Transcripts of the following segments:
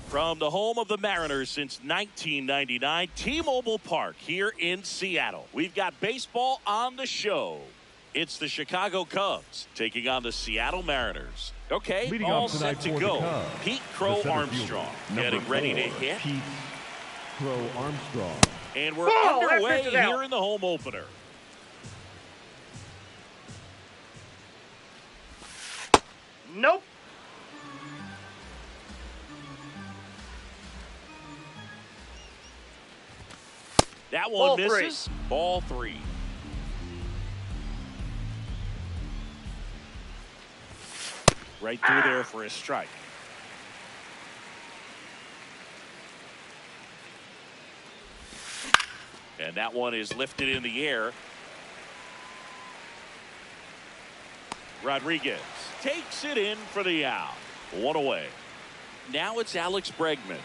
From the home of the Mariners since 1999, T-Mobile Park here in Seattle. We've got baseball on the show. It's the Chicago Cubs taking on the Seattle Mariners. Okay, Leading all off set to go. Pete Crow Armstrong getting ready to hit. Pete Crow Armstrong. And we're underway here in the home opener. Nope. That one misses. Ball three. Right through there for a strike. And that one is lifted in the air. Rodriguez takes it in for the out. One away. Now it's Alex Bregman.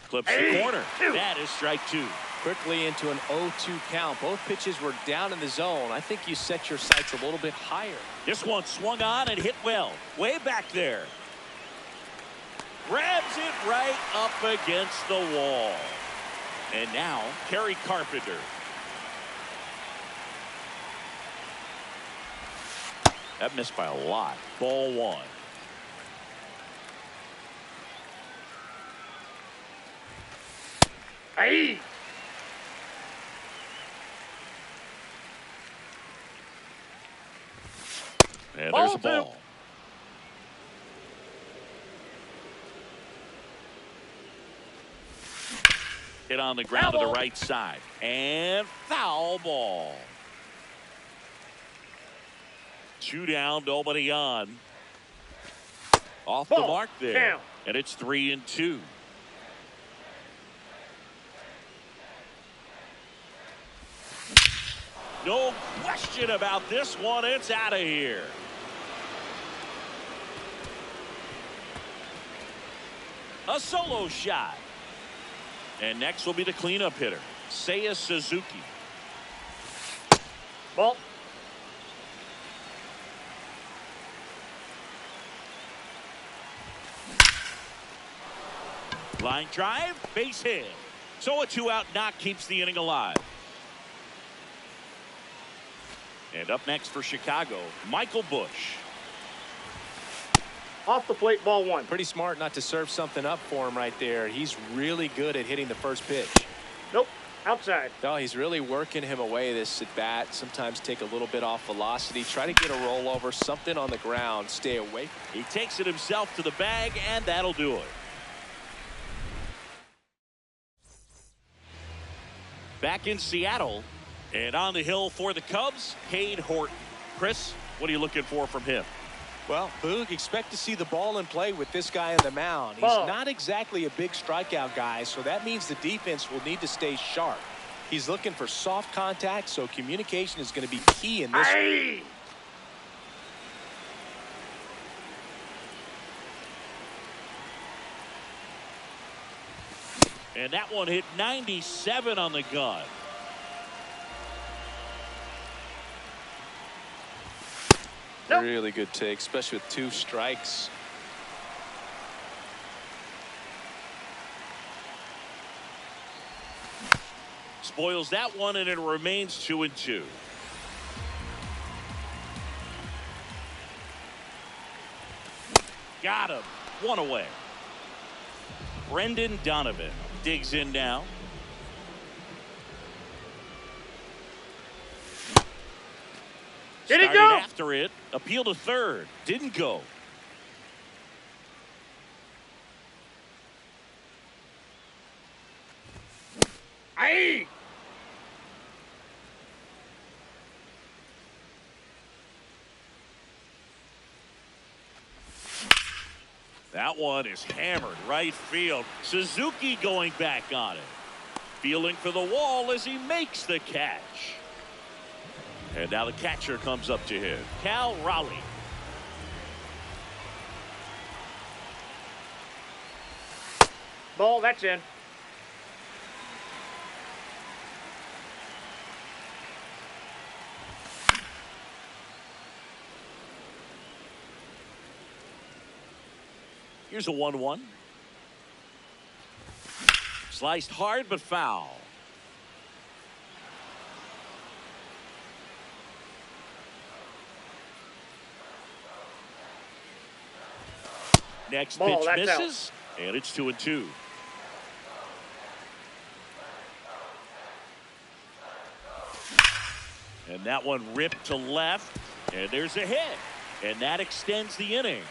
Clips the corner. That is strike two. Quickly into an 0-2 count. Both pitches were down in the zone. I think you set your sights a little bit higher. This one swung on and hit well. Way back there. Grabs it right up against the wall. And now, Kerry Carpenter. That missed by a lot. Ball one. Aye. And there's a ball. Hit on the ground to the right side. And foul ball. Two down, nobody on. Off the mark there. And it's 3-2. No question about this one. It's out of here. A solo shot. And next will be the cleanup hitter, Seiya Suzuki. Ball. Line drive, base hit. So a two-out knock keeps the inning alive. And up next for Chicago, Michael Busch. Off the plate, ball one. Pretty smart not to serve something up for him right there. He's really good at hitting the first pitch. Nope. Outside. No, he's really working him away this at bat. Sometimes take a little bit off velocity. Try to get a rollover, something on the ground. Stay away. He takes it himself to the bag, and that'll do it. Back in Seattle, and on the hill for the Cubs, Cade Horton. Chris, what are you looking for from him? Well, Boog, expect to see the ball in play with this guy on the mound. He's not exactly a big strikeout guy, so that means the defense will need to stay sharp. He's looking for soft contact, so communication is going to be key in this one. And that one hit 97 on the gun. Nope. Really good take, especially with two strikes. Spoils that one, and it remains 2-2. Got him. One away. Brendan Donovan digs in now. Did it Started go? after it. Appeal to third. Didn't go. Aye. That one is hammered right field. Suzuki going back on it. Feeling for the wall as he makes the catch. And now the catcher comes up to him, Cal Raleigh. Ball, that's in. Here's a 1-1. Sliced hard but foul. Next Ball, pitch that's misses, and it's 2-2. And that one ripped to left, and there's a hit, and that extends the inning.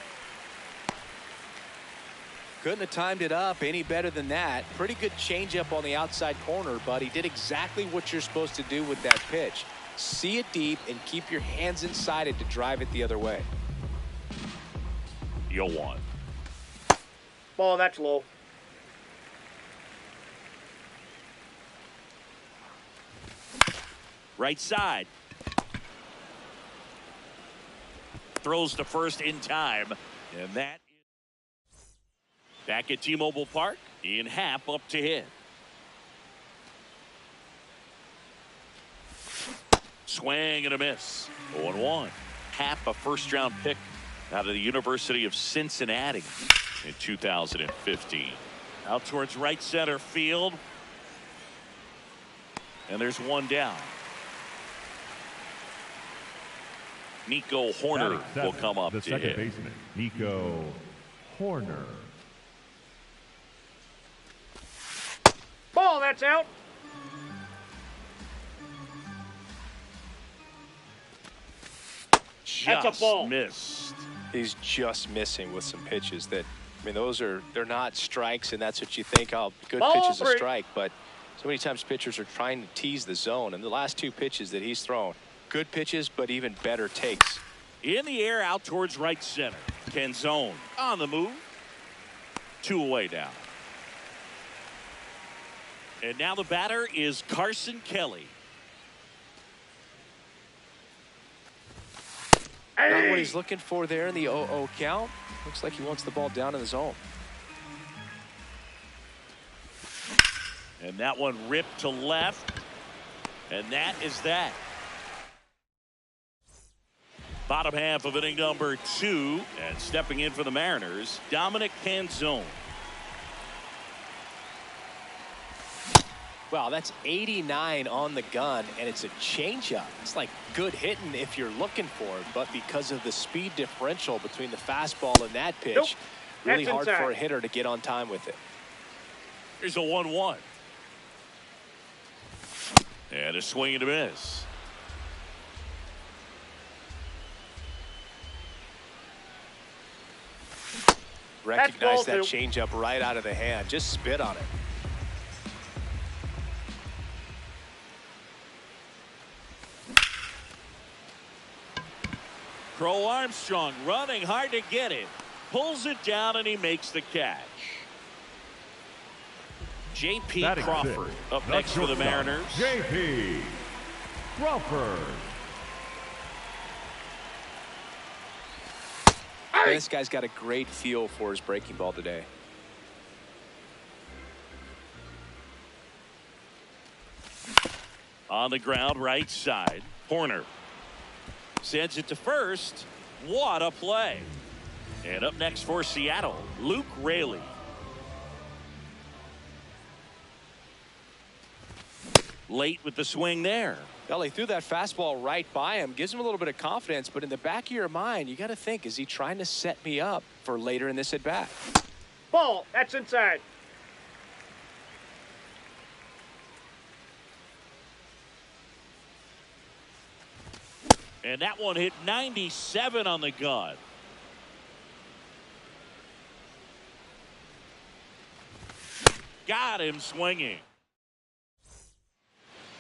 Couldn't have timed it up any better than that. Pretty good changeup on the outside corner, but he did exactly what you're supposed to do with that pitch. See it deep and keep your hands inside it to drive it the other way. 0-1. Ball, that's low. Right side. Throws to first in time. And that is back at T-Mobile Park. Ian Happ up to hit. Swing and a miss. 0-1. Happ, a first-round pick out of the University of Cincinnati in 2015. Out towards right center field. And there's one down. Nico Horner will come up the to second hit. baseman, Nico Horner. Ball, that's out. That's a Just ball. missed. He's just missing with some pitches that, I mean, they're not strikes, and that's what you think, oh, good Ball pitch is a three. strike. But so many times pitchers are trying to tease the zone, and the last two pitches that he's thrown, good pitches, but even better takes. In the air out towards right center. Canzone on the move. 2 away now. And now the batter is Carson Kelly. Not what he's looking for there in the 0-0 count. Looks like he wants the ball down in the zone. And that one ripped to left. And that is that. Bottom half of inning number 2. And stepping in for the Mariners, Dominic Canzone. Wow, that's 89 on the gun, and it's a changeup. It's like good hitting if you're looking for it, but because of the speed differential between the fastball and that pitch, Nope. really That's hard inside. for a hitter to get on time with it. Here's a 1-1. And a swing and a miss. Recognize ball that two. changeup right out of the hand. Just spit on it. Crow Armstrong running hard to get it. Pulls it down and he makes the catch. J.P. Batting Crawford sixth, up next for the shortstop, Mariners. J.P. Crawford. This guy's got a great feel for his breaking ball today. On the ground right side. Horner sends it to first. What a play. And up next for Seattle, Luke Raley. Late with the swing there. Well, he threw that fastball right by him, gives him a little bit of confidence, but in the back of your mind, you got to think, is he trying to set me up for later in this at bat? Ball, that's inside. And that one hit 97 on the gun. Got him swinging.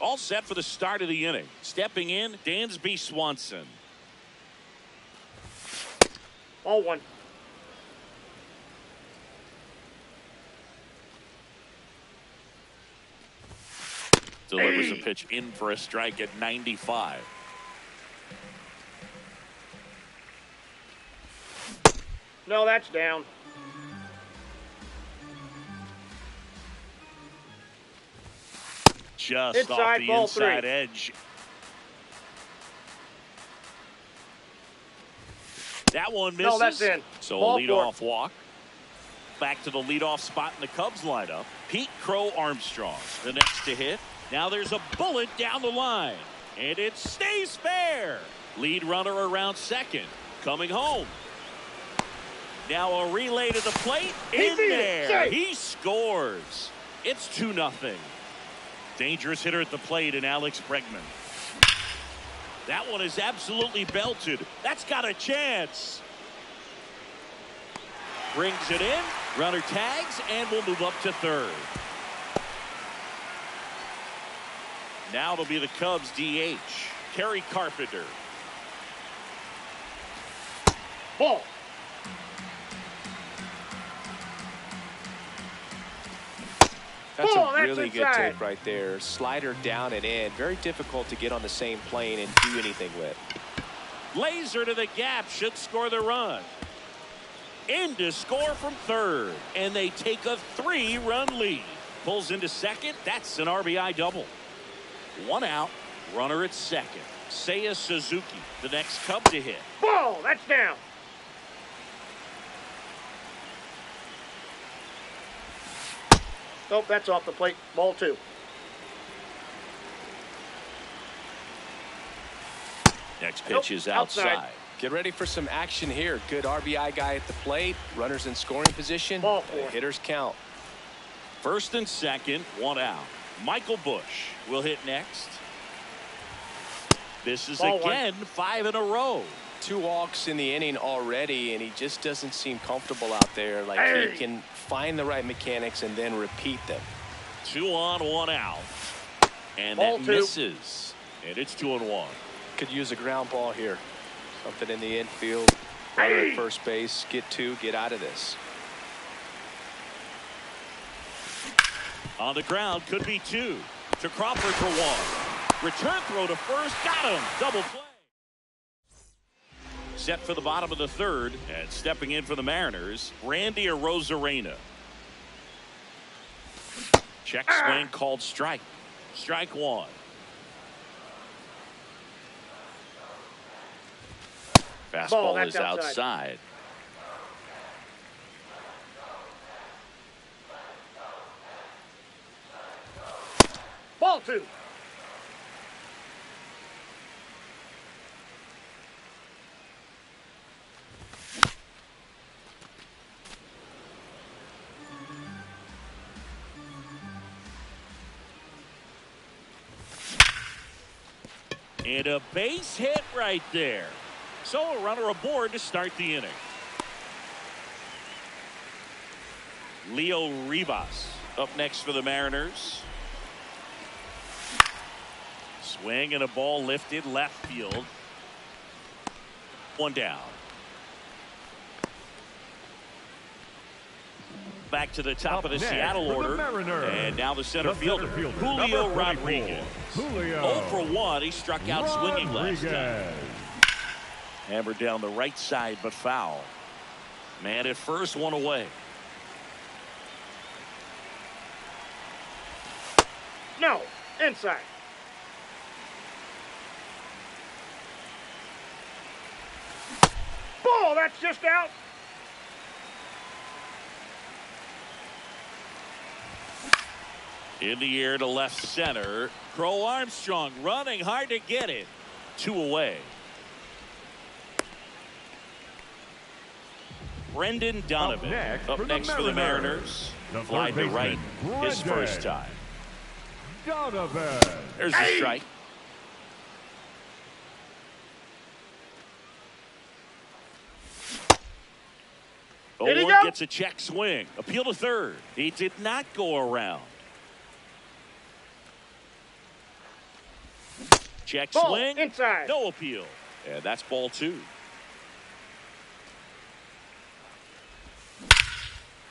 All set for the start of the inning. Stepping in, Dansby Swanson. Ball one. Delivers a pitch in for a strike at 95. No, that's down. Just Inside, off the ball inside three. edge. That one misses. No, that's in. So Ball a four. leadoff walk. back to the leadoff spot in the Cubs lineup. Pete Crow Armstrong, the next to hit. Now there's a bullet down the line, and it stays fair. Lead runner around second, coming home. Now a relay to the plate. In there. He scores. It's 2-0. Dangerous hitter at the plate in Alex Bregman. That one is absolutely belted. That's got a chance. Brings it in. Runner tags and will move up to third. Now it'll be the Cubs DH, Kerry Carpenter. Ball. That's Ball, a really that's good inside. take right there. Slider down and in. Very difficult to get on the same plane and do anything with. Laser to the gap, should score the run. In to score from third, and they take a 3-run lead. Pulls into second. That's an RBI double. 1 out, runner at second. Seiya Suzuki, the next Cub to hit. Ball. That's down. Nope, that's off the plate. Ball 2. Next pitch is outside. Get ready for some action here. Good RBI guy at the plate. Runners in scoring position. Ball 4. Hitters count. First and second, 1 out. Michael Busch will hit next. This is Ball 1. again 5 in a row. 2 walks in the inning already, and he just doesn't seem comfortable out there. Like he can find the right mechanics and then repeat them. 2 on, 1 out. And Ball that 2. misses. And it's 2-1. Could use a ground ball here. Something in the infield. Runner at first base. Get 2. Get out of this. On the ground, could be 2. To Crawford for 1. Return throw to first. Got him. Double play. Set for the bottom of the third. And stepping in for the Mariners, Randy Arozarena. Check swing called strike. Strike 1. Fastball Ball, that's is outside. Ball 2. And a base hit right there. So a runner aboard to start the inning. Leo Rivas up next for the Mariners. Swing and a ball lifted left field. 1 down. Back to the top of the Seattle order. And now the center fielder, Julio Rodriguez. 0 for 1. He struck out swinging last time. Hammered down the right side, but foul. Man at first, 1 away. No. Inside. Ball. That's just out. In the air to left center. Crow Armstrong running hard to get it. 2 away. Brendan Donovan up next for the Mariners. Fly to right his first time. Donovan. There's the strike. Owen gets a check swing. Appeal to third. He did not go around. Check Ball, swing. inside. No appeal. And that's ball 2.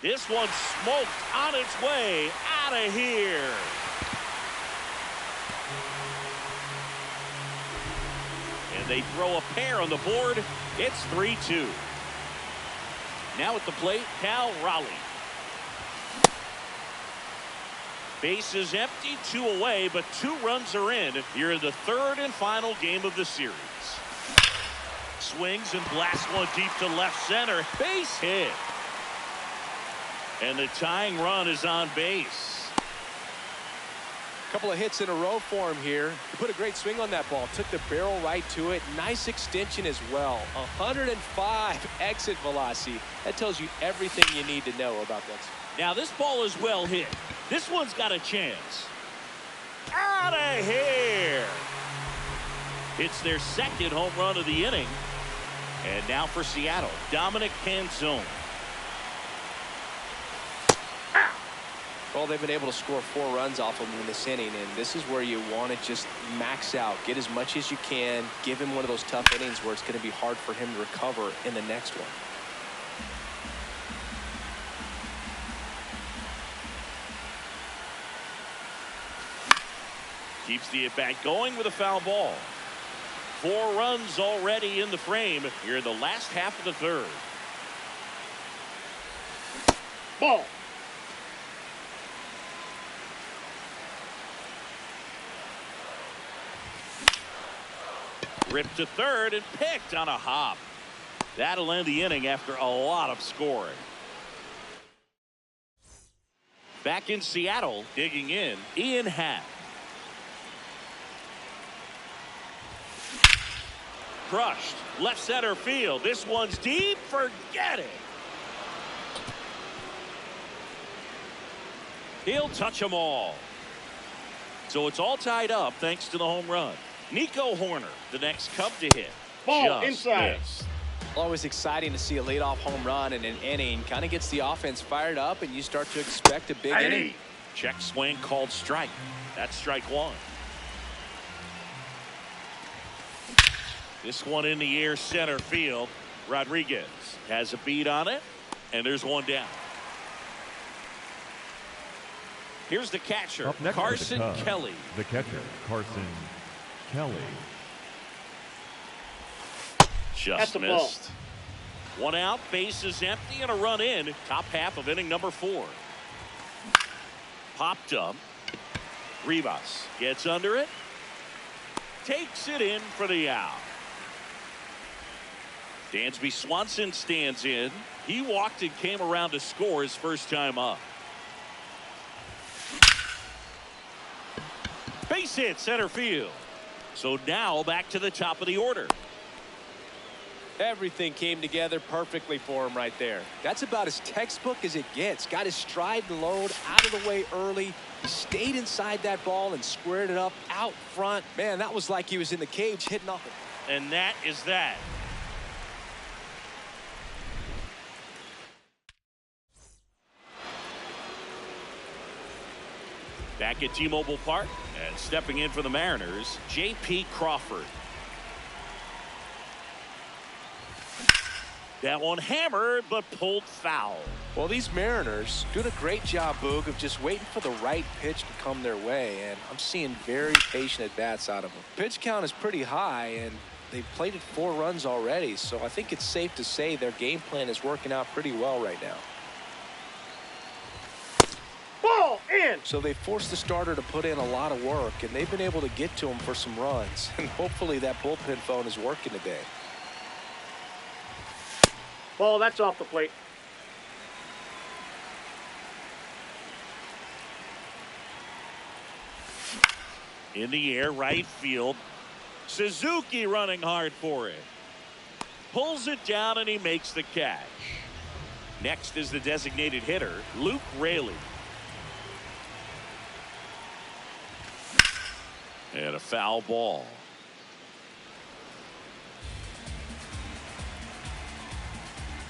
This one smoked on its way out of here. And they throw a pair on the board. It's 3-2. Now at the plate, Cal Raleigh. Base is empty, 2 away, but 2 runs are in here in the third and final game of the series. Swings and blasts one deep to left center. Base hit. And the tying run is on base. Couple of hits in a row for him here. He put a great swing on that ball. Took the barrel right to it. Nice extension as well. 105 exit velocity. That tells you everything you need to know about that. Now this ball is well hit. This one's got a chance. Out of here. It's their second home run of the inning. And now for Seattle, Dominic Canzone. Well, they've been able to score 4 runs off him in this inning, and this is where you want to just max out, get as much as you can, give him one of those tough innings where it's going to be hard for him to recover in the next one. Keeps the at-bat going with a foul ball. 4 runs already in the frame here in the last half of the third. Ball. Ripped to third and picked on a hop. That'll end the inning after a lot of scoring. Back in Seattle, digging in, Ian Happ. Crushed, left center field. This one's deep, forget it. He'll touch them all. So it's all tied up thanks to the home run. Nico Hoerner, the next Cub to hit. Ball Just inside. missed. Always exciting to see a leadoff home run in an inning. Kind of gets the offense fired up, and you start to expect a big inning. Check swing called strike. That's strike one. This one in the air center field. Rodriguez has a beat on it, and there's one down. Here's the catcher, Up next Carson for the Cubs, Kelly. The catcher, Carson Kelly. Just That's a missed. One out, bases empty, and a run in. Top half of inning number 4. Popped up. Rivas gets under it. Takes it in for the out. Dansby Swanson stands in. He walked and came around to score his first time up. Base hit center field. So now back to the top of the order. Everything came together perfectly for him right there. That's about as textbook as it gets. Got his stride and load out of the way early. He stayed inside that ball and squared it up out front. Man, that was like he was in the cage hitting off it. And that is that. Back at T-Mobile Park and stepping in for the Mariners, J.P. Crawford. That one hammered but pulled foul. Well, these Mariners doing a great job, Boog, of just waiting for the right pitch to come their way, and I'm seeing very patient at-bats out of them. Pitch count is pretty high, and they've plated 4 runs already, so I think it's safe to say their game plan is working out pretty well right now. Ball in. So they forced the starter to put in a lot of work, and they've been able to get to him for some runs, and hopefully that bullpen phone is working today. Ball, that's off the plate. In the air, right field. Suzuki running hard for it. Pulls it down and he makes the catch. Next is the designated hitter, Luke Raley. And a foul ball.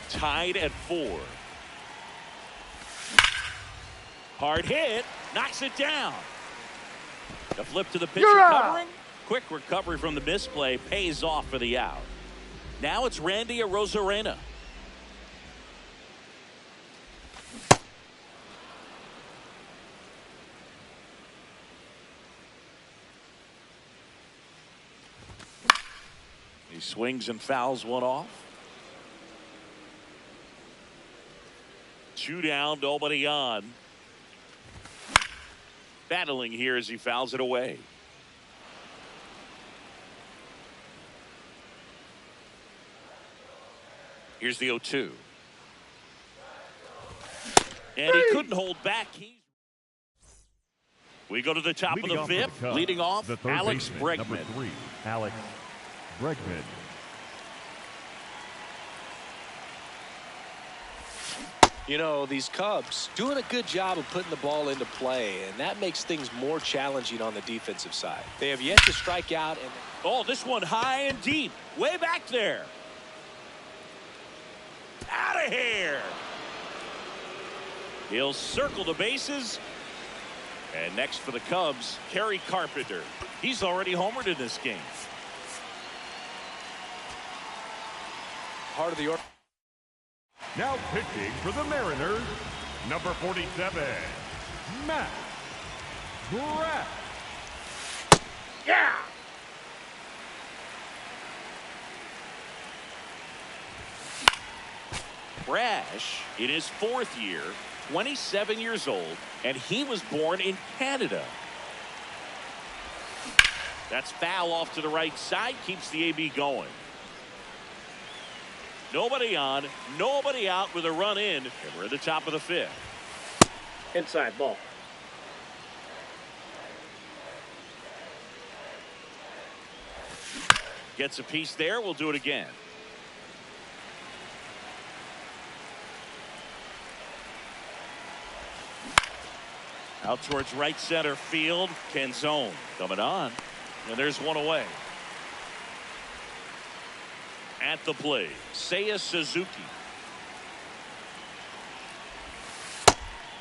Tied at 4. Hard hit, knocks it down. The flip to the pitcher covering. Quick recovery from the misplay pays off for the out. Now it's Randy Arozarena. He swings and fouls one off. 2 down, nobody on. Battling here as he fouls it away. Here's the 0-2. And he couldn't hold back. We go to the top of the fifth. Leading off, Alex Bregman. Number 3, Alex Bregman. You know, these Cubs doing a good job of putting the ball into play, and that makes things more challenging on the defensive side. They have yet to strike out. And oh, this one high and deep, way back there. Out of here. He'll circle the bases. And next for the Cubs, Kerry Carpenter. He's already homered in this game. Part of the order. Now pitching for the Mariners, number 47, Matt Brash. Yeah. Brash, in his 4th year, 27 years old, and he was born in Canada. That's foul off to the right side, keeps the AB going. Nobody on, nobody out with a run in, and we're at the top of the 5th. Inside ball. Gets a piece there, we'll do it again. Out towards right center field, Canzone coming on, and there's one away. At the plate, Seiya Suzuki.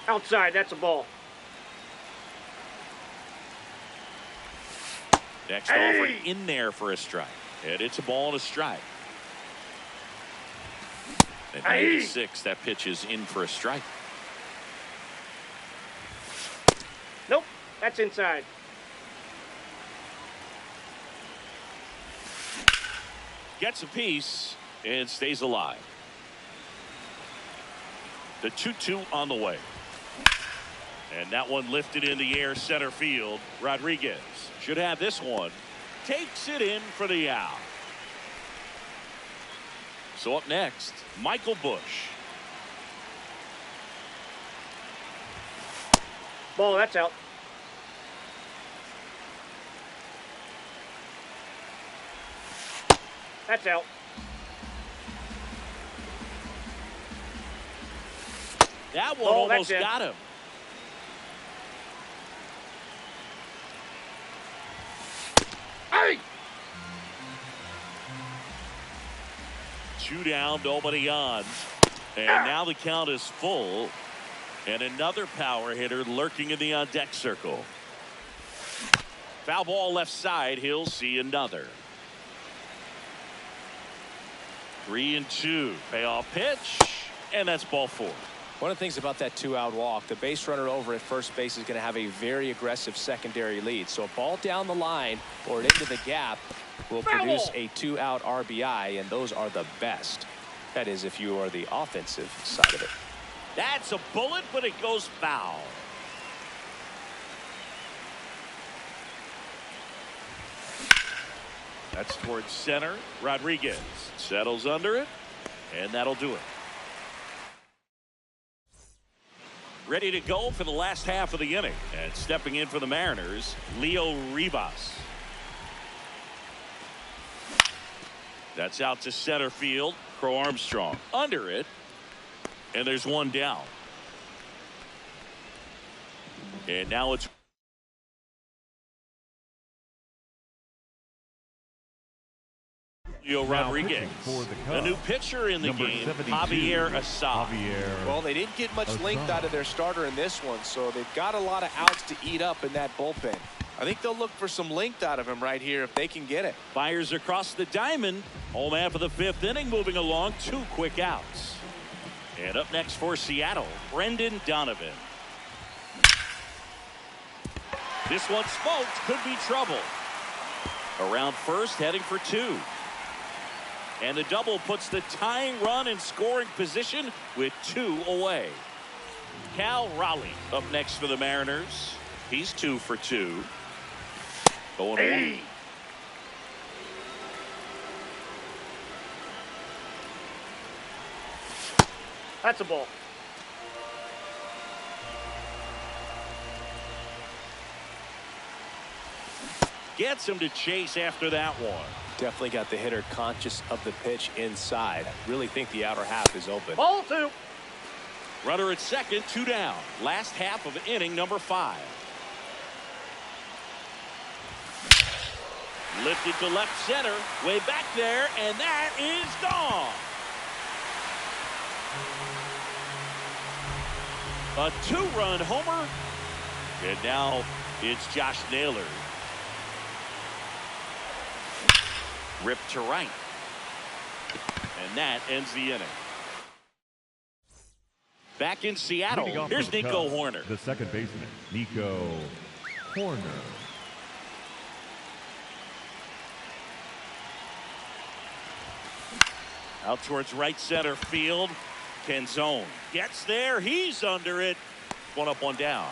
Outside, that's a ball. Next offer in there for a strike. And it's a ball and a strike. At 96, that pitch is in for a strike. Nope, that's inside. Gets a piece and stays alive. The 2-2 on the way. And that one lifted in the air center field. Rodriguez should have this one. Takes it in for the out. So up next, Michael Busch. Ball, that's out. That's out. That one almost got him. Hey! 2 down, nobody on. And now the count is full. And another power hitter lurking in the on-deck circle. Foul ball left side. He'll see another. 3-2. Payoff pitch. And that's ball 4. One of the things about that 2-out walk, the base runner over at first base is going to have a very aggressive secondary lead. So a ball down the line or into the gap will produce a 2-out RBI, and those are the best. That is, if you are the offensive side of it. That's a bullet, but it goes foul. That's towards center. Rodriguez settles under it, and that'll do it. Ready to go for the last half of the inning. And stepping in for the Mariners, Leo Rivas. That's out to center field. Crow Armstrong under it. And there's one down. And now it's Rodriguez, a new pitcher in the game, Javier Assad. Well, they didn't get much length out of their starter in this one, so they've got a lot of outs to eat up in that bullpen. I think they'll look for some length out of him right here if they can get it. Fires across the diamond. Home half of the 5th inning, moving along. 2 quick outs. And up next for Seattle, Brendan Donovan. This one smoked, could be trouble. Around first, heading for 2. And the double puts the tying run in scoring position with 2 away. Cal Raleigh up next for the Mariners. He's 2 for 2. Going away. That's a ball. gets him to chase after that one. Definitely got the hitter conscious of the pitch inside. Really think the outer half is open. Ball 2. Runner at second, 2 down. Last half of inning number 5. Lifted to left center, way back there, and that is gone. A 2-run homer, and now it's Josh Naylor. Ripped to right, and that ends the inning. Back in Seattle, here's Nico Hoerner. The second baseman, Nico Hoerner. Out towards right center field. Canzone gets there. He's under it. 1 up, 1 down.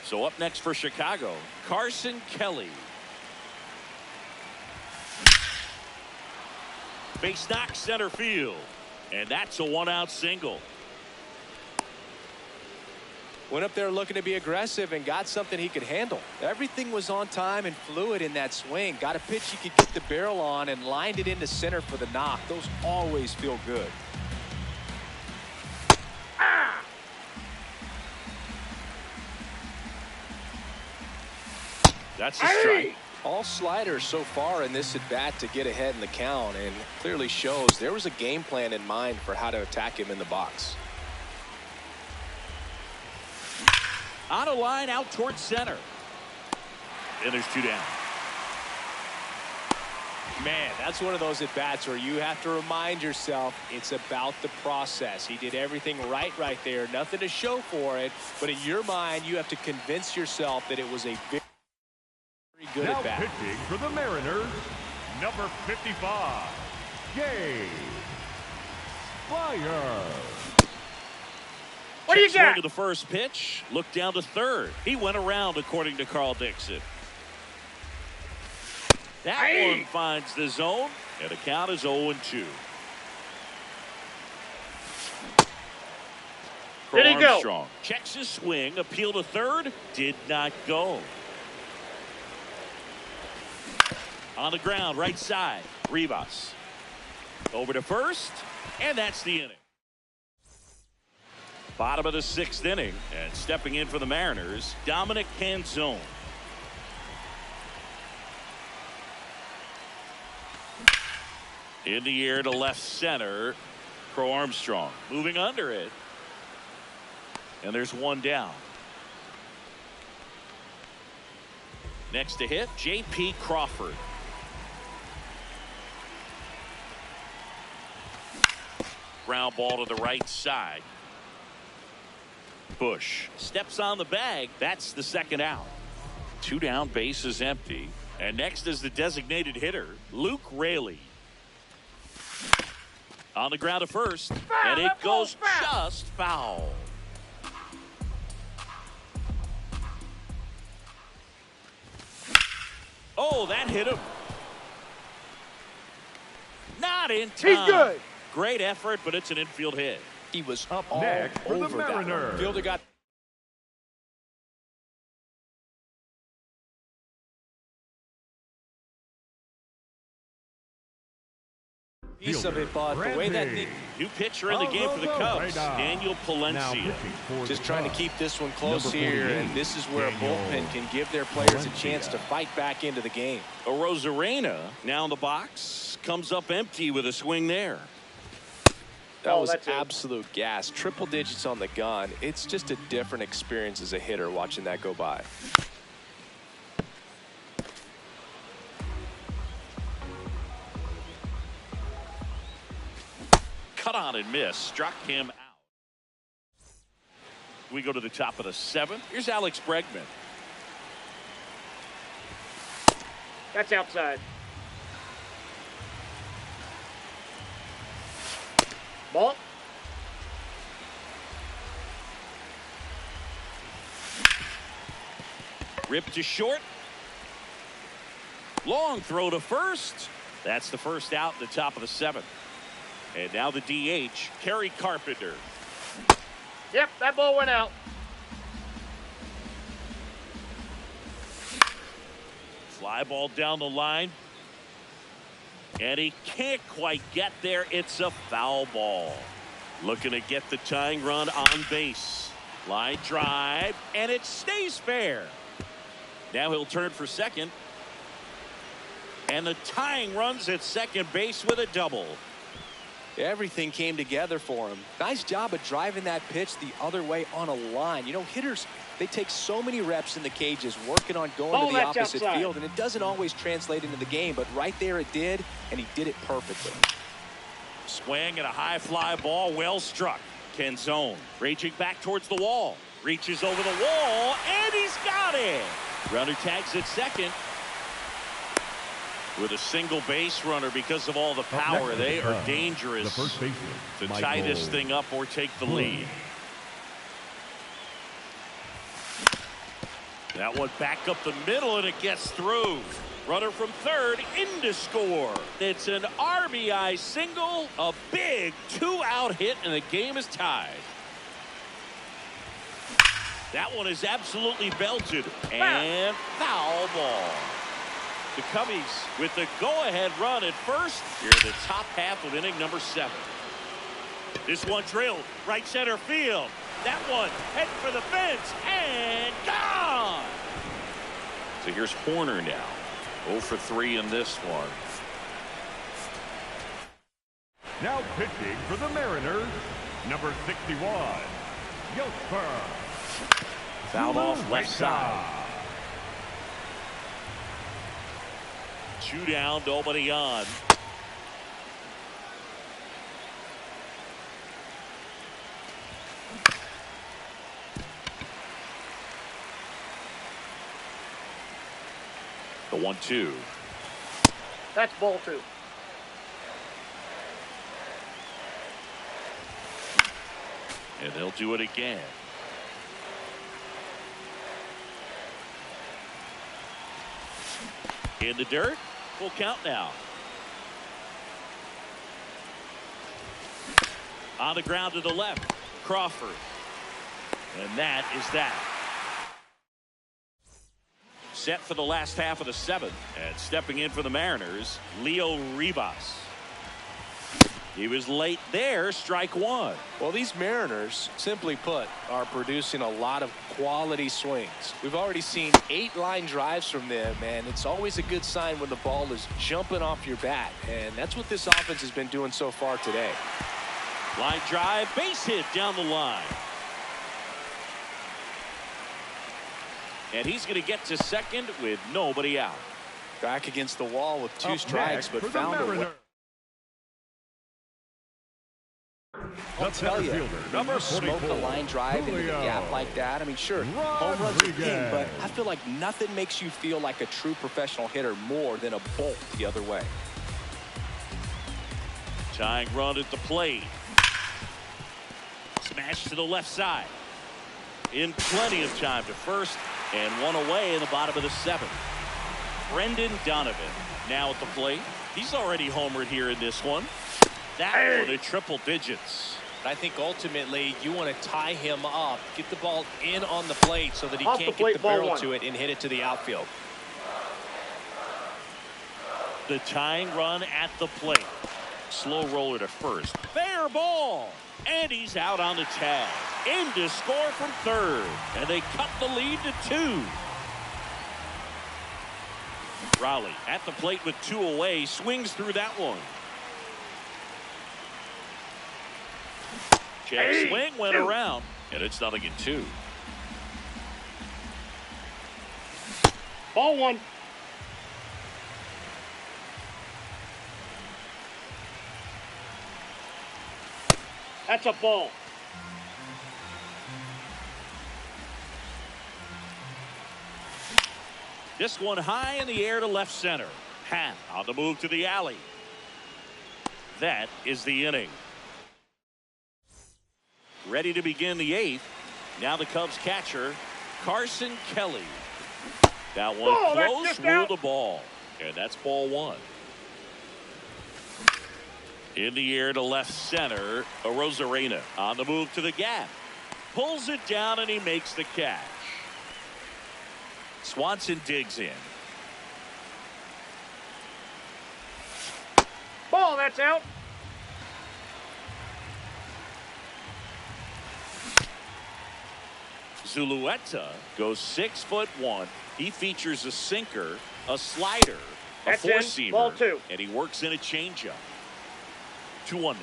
So up next for Chicago, Carson Kelly. Base knock center field. And that's a 1-out single. Went up there looking to be aggressive and got something he could handle. Everything was on time and fluid in that swing. Got a pitch he could get the barrel on and lined it into center for the knock. Those always feel good. That's a strike. All sliders so far in this at bat to get ahead in the count, and clearly shows there was a game plan in mind for how to attack him in the box. On a line out towards center. And there's 2 down. Man, that's one of those at bats where you have to remind yourself it's about the process. He did everything right there. Nothing to show for it. But in your mind, you have to convince yourself that it was a very good Now at bat. pitching for the Mariners, number 55, Gabe Fire. What do you Swing got? to the first pitch. Look down to third. He went around, according to Carl Dixon. That one finds the zone, and the count is 0-2. Did he go? Armstrong checks his swing. Appeal to third. Did not go. On the ground, right side. Rivas. Over to first, and that's the inning. Bottom of the 6th inning, and stepping in for the Mariners, Dominic Canzone. In the air to left center, Crow Armstrong moving under it, and there's 1 down. Next to hit, J.P. Crawford. Ground ball to the right side. Bush steps on the bag. That's the 2nd out. 2 down, base is empty. And next is the designated hitter, Luke Raley. On the ground to first, and it goes just foul. Oh, that hit him. Not in time. He's good. Great effort, but it's an infield hit. He was Up all next for the over that one. Mariners. Fielder got piece of it, but the way that New pitcher in the game for the Cubs, Daniel Palencia. just trying to keep this one close here, and this is where a bullpen can give their players a chance to fight back into the game. Rosarena now in the box, comes up empty with a swing there. That was that's it. absolute gas. Triple digits on the gun. It's just a different experience as a hitter watching that go by. Cut on and miss, struck him out. We go to the top of the 7th. Here's Alex Bregman. That's outside. Ball. Ripped to short. Long throw to first. That's the 1st out in the top of the 7th. And now the DH, Kerry Carpenter. Yep, that ball went out. Fly ball down the line. And he can't quite get there. It's a foul ball. Looking to get the tying run on base. Line drive, and it stays fair. Now he'll turn for second. And the tying run's at second base with a double. Everything came together for him. Nice job of driving that pitch the other way on a line. You know, hitters, they take so many reps in the cages working on going to the opposite field, and it doesn't always translate into the game, but right there it did, and he did it perfectly. Swing and a high fly ball, well struck. Canzone raging back towards the wall. Reaches over the wall, and he's got it. Runner tags at second. With a single base runner because of all the power. They are dangerous to tie this thing up or take the lead. That one back up the middle, and it gets through. Runner from third in to score. It's an RBI single, a big two-out hit, and the game is tied. That one is absolutely belted, and foul ball. The Cubbies with the go-ahead run at first here in the top half of inning number 7. This one drilled right center field. That one heading for the fence and gone. So here's Horner now. 0 for 3 in this one. Now pitching for the Mariners, number 61, Yosfer. Fouled off left side. 2 down, nobody on. The 1-2. That's ball 2. And they'll do it again. In the dirt. Full count now. On the ground to the left. Crawford. And that is that. Set for the last half of the 7th. And stepping in for the Mariners, Leo Rivas. He was late there, strike 1. Well, these Mariners, simply put, are producing a lot of quality swings. We've already seen 8 line drives from them, and it's always a good sign when the ball is jumping off your bat. And that's what this offense has been doing so far today. Line drive, base hit down the line. And he's going to get to second with nobody out. Back against the wall with 2 strikes, but found a way. I'll tell you, when you smoke a line drive into the gap like that, I mean, sure, home runs are king, but I feel like nothing makes you feel like a true professional hitter more than a bolt the other way. Tying run at the plate. Smash to the left side. In plenty of time to first, and one away in the bottom of the 7th. Brendan Donovan now at the plate. He's already homered here in this one. That one at triple digits. I think ultimately you want to tie him up, get the ball in on the plate so that he can't get the barrel to it and hit it to the outfield. The tying run at the plate. Slow roller to first. Fair ball. And he's out on the tag. In to score from third. And they cut the lead to 2. Raleigh at the plate with 2 away. Swings through that one. Check swing went around, and it's 0-2. Ball 1. That's a ball. This one high in the air to left center. Happ on the move to the alley. That is the inning. Ready to begin the 8th. Now the Cubs catcher, Carson Kelly. That one close, ruled the ball. And that's ball 1. In the air to left center, Arozarena on the move to the gap. Pulls it down and he makes the catch. Swanson digs in. Ball, that's out. Zulueta goes 6'1". He features a sinker, a slider, a That's in. four-seamer, Ball 2. and he works in a changeup. 2-1 now.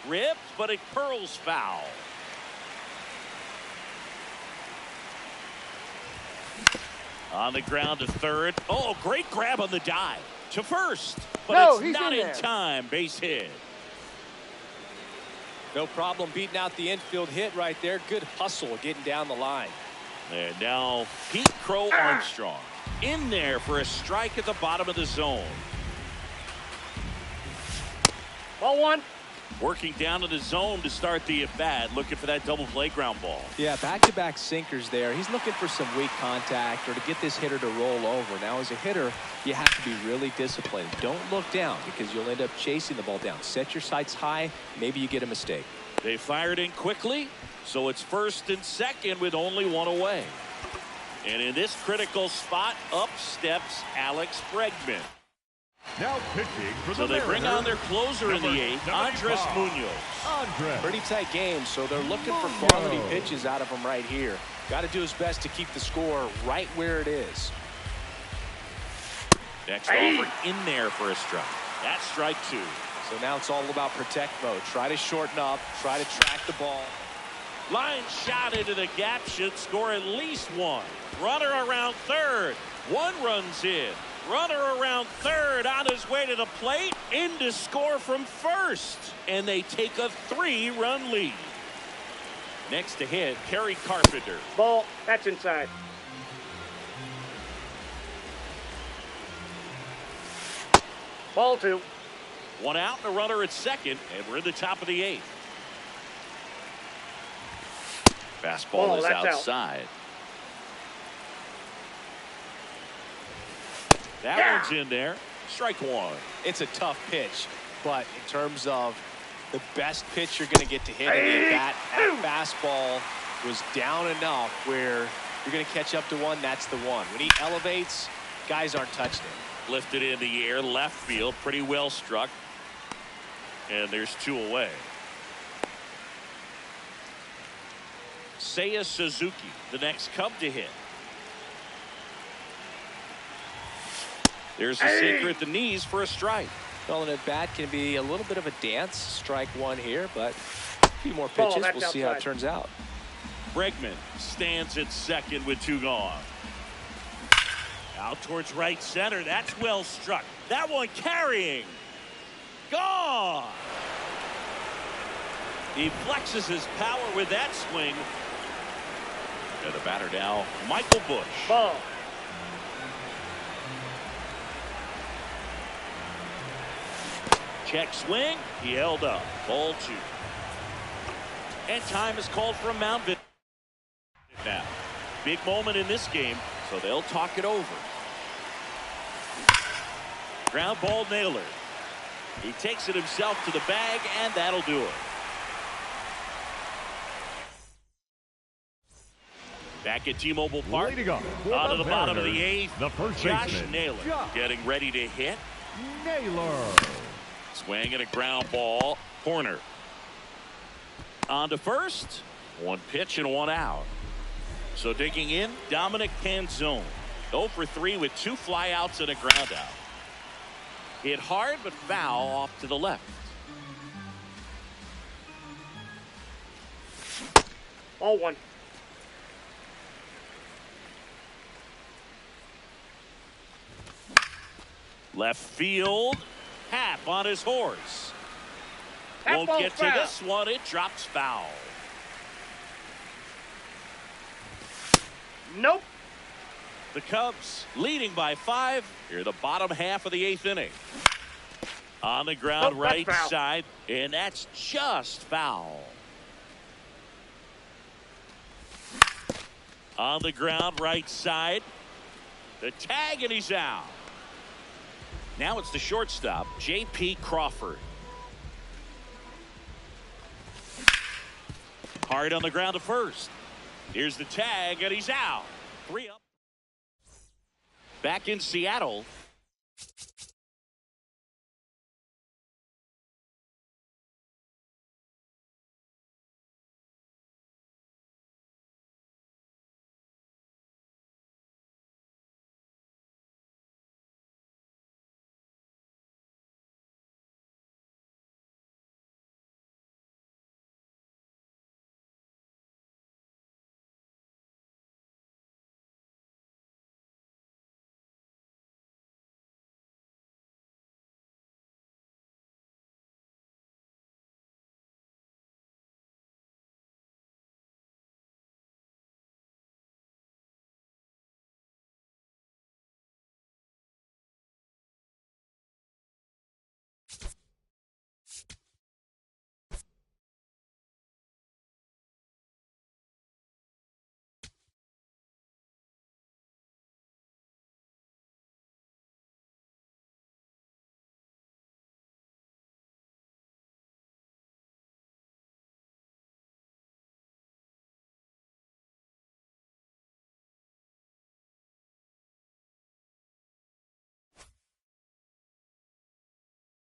Ripped, but it curls foul. On the ground to third. Oh, great grab on the dive. To first, but it's not in time. Base hit. No problem beating out the infield hit right there. Good hustle getting down the line. And now Pete Crow Armstrong in there for a strike at the bottom of the zone. Ball 1. Working down to the zone to start the at-bat, looking for that double play ground ball. Yeah, back-to-back sinkers there. He's looking for some weak contact or to get this hitter to roll over. Now, as a hitter, you have to be really disciplined. Don't look down because you'll end up chasing the ball down. Set your sights high. Maybe you get a mistake. They fired in quickly, so it's first and second with only one away. And in this critical spot, up steps Alex Bregman. Now pitching for the So they bring on their closer in the 8th, Andres 95. Munoz. Pretty tight game, so they're looking for quality pitches out of him right here. Got to do his best to keep the score right where it is. Next offer in there for a strike. That's strike 2. So now it's all about protect mode. Try to shorten up, try to track the ball. Line shot into the gap should score at least one. Runner around third. One runs in. Runner around third on his way to the plate. In to score from first. And they take a 3-run lead. Next to hit, Kerry Carpenter. Ball, that's inside. Ball 2. One out and a runner at second. And we're in the top of the 8th. Fastball is outside. That one's in there. Strike 1. It's a tough pitch, but in terms of the best pitch you're going to get to hit in that fastball was down enough where you're going to catch up to one. That's the one. When he elevates, guys aren't touching it. Lifted in the air, left field, pretty well struck. And there's 2 away. Seiya Suzuki, the next Cub to hit. There's a sinker at the knees for a strike. Well, an at-bat can be a little bit of a dance. Strike 1 here, but a few more pitches. We'll see how it turns out. Bregman stands at second with 2 gone. Out towards right center. That's well struck. That one carrying. Gone. He flexes his power with that swing. And the batter now, Michael Busch. Ball. Check swing. He held up. Ball 2. And time is called for a mound visit now. Big moment in this game, so they'll talk it over. Ground ball Naylor. He takes it himself to the bag, and that'll do it. Back at T-Mobile Park. Leading up On to the bottom of the Mariners, 8th. the first Josh baseman, Naylor Josh getting ready to hit. Naylor. Swing and a ground ball. Corner. On to first. 1 pitch and 1 out. So digging in, Dominic Canzone. 0 for 3 with 2 flyouts and a ground out. Hit hard but foul off to the left. Ball 1. Left field. Happ on his horse. That Won't ball's get to foul. this one. It drops foul. Nope. The Cubs leading by 5 here the bottom half of the 8th inning. On the ground, Nope, that's right foul. side, and that's just foul. On the ground, right side. The tag, and he's out. Now it's the shortstop, J.P. Crawford. Hard on the ground to first. Here's the tag, and he's out. 3 up. Back in Seattle,